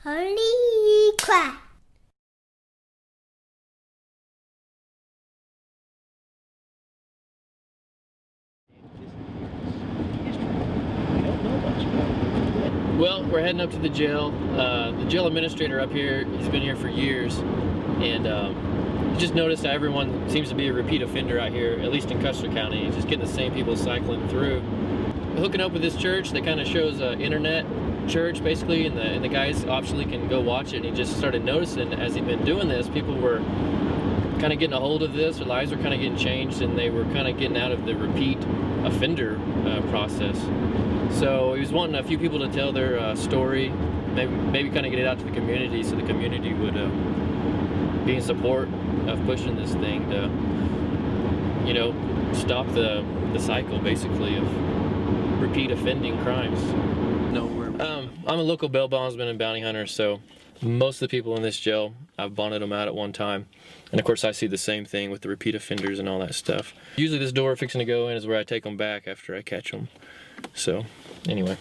Holy crap! Well, we're heading up to the jail. The jail administrator up here, he's been here for years, and just noticed that everyone seems to be a repeat offender out here, at least in Custer County. Just getting the same people cycling through. Hooking up with this church that kind of shows internet church basically, and the guys optionally can go watch it. And he just started noticing as he'd been doing this, people were kind of getting a hold of this, their lives were kind of getting changed, and they were kind of getting out of the repeat offender process. So he was wanting a few people to tell their story, maybe kind of get it out to the community, so the community would be in support of pushing this thing to, you know, stop the cycle basically of repeat offending crimes. I'm a local bail bondsman and bounty hunter, so most of the people in this jail, I've bonded them out at one time. And of course I see the same thing with the repeat offenders and all that stuff. Usually this door fixing to go in is where I take them back after I catch them. So, anyway.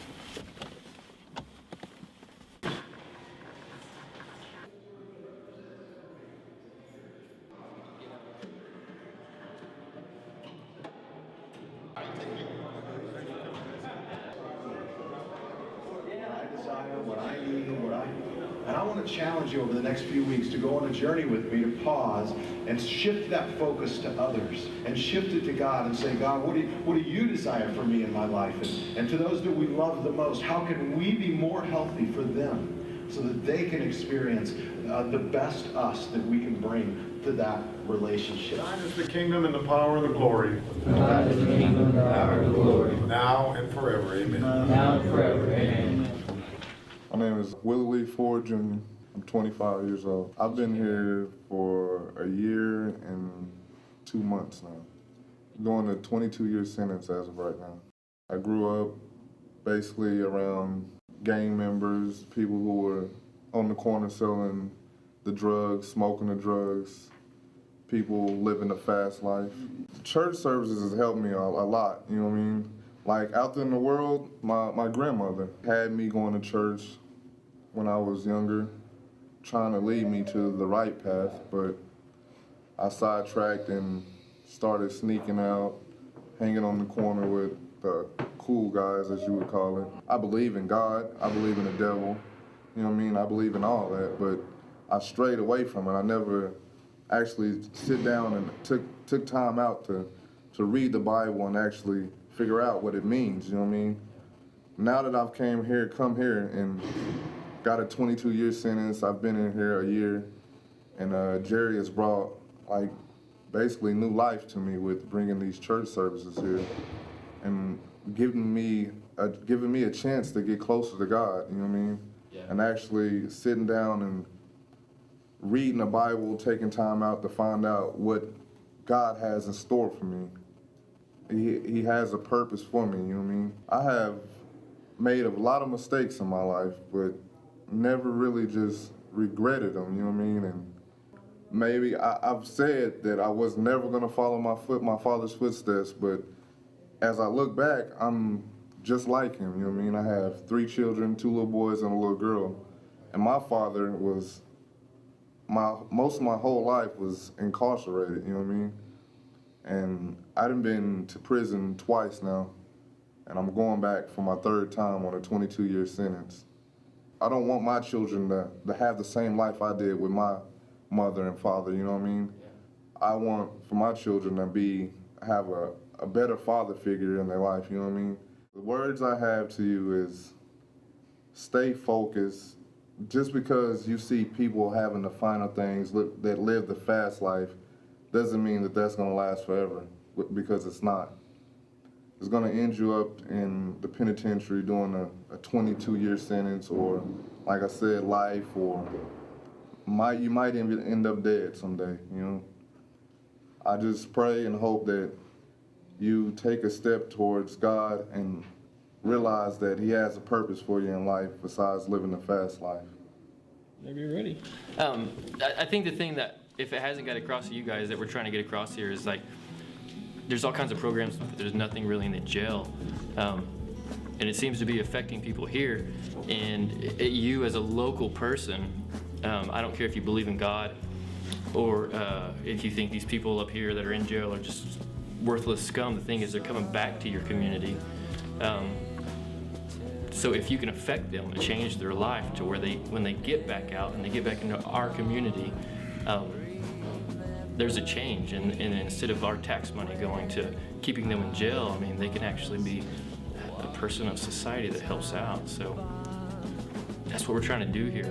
And I want to challenge you over the next few weeks to go on a journey with me, to pause and shift that focus to others and shift it to God and say, God, what do you desire for me in my life? And to those that we love the most, how can we be more healthy for them so that they can experience the best us that we can bring to that relationship? Thine is the kingdom and the power and the glory. Thine is the kingdom and the power and the glory. Now and forever, amen. Now and forever, amen. My name is Willy Jr. I'm 25 years old. I've been here for a year and 2 months now. Going a 22-year sentence as of right now. I grew up basically around gang members, people who were on the corner selling the drugs, smoking the drugs, people living a fast life. Church services has helped me a lot, you know what I mean? Like out there in the world, my grandmother had me going to church when I was younger, trying to lead me to the right path, but I sidetracked and started sneaking out, hanging on the corner with the cool guys, as you would call it. I believe in God, I believe in the devil, you know what I mean? I believe in all that, but I strayed away from it. I never actually sit down and took time out to read the Bible and actually figure out what it means, you know what I mean? Now that I've come here and got a 22-year sentence, I've been in here a year, and Jerry has brought like basically new life to me with bringing these church services here and giving me a chance to get closer to God, you know what I mean? Yeah. And actually sitting down and reading the Bible, taking time out to find out what God has in store for me. He has a purpose for me, you know what I mean? I have made a lot of mistakes in my life, but never really just regretted them, you know what I mean? And maybe I've said that I was never gonna follow my father's footsteps, but as I look back, I'm just like him, you know what I mean? I have 3 children, 2 little boys and a little girl. And my father was, most of my whole life was incarcerated, you know what I mean? And I done been to prison twice now, and I'm going back for my 3rd time on a 22-year sentence. I don't want my children to have the same life I did with my mother and father, you know what I mean? I want for my children to have a better father figure in their life, you know what I mean? The words I have to you is stay focused. Just because you see people having the finer things that live the fast life doesn't mean that that's gonna last forever, because it's not. It's gonna end you up in the penitentiary doing a 22-year sentence, or like I said, life, or you might end up dead someday, you know? I just pray and hope that you take a step towards God and realize that He has a purpose for you in life besides living a fast life. Whenever you're ready. I think the thing that, if it hasn't got across to you guys that we're trying to get across here, is like, there's all kinds of programs, but there's nothing really in the jail. and it seems to be affecting people here. And you as a local person, I don't care if you believe in God or if you think these people up here that are in jail are just worthless scum. The thing is, they're coming back to your community. So if you can affect them and change their life to where when they get back out and they get back into our community, there's a change. And instead of our tax money going to keeping them in jail, I mean, they can actually be a person of society that helps out. So that's what we're trying to do here.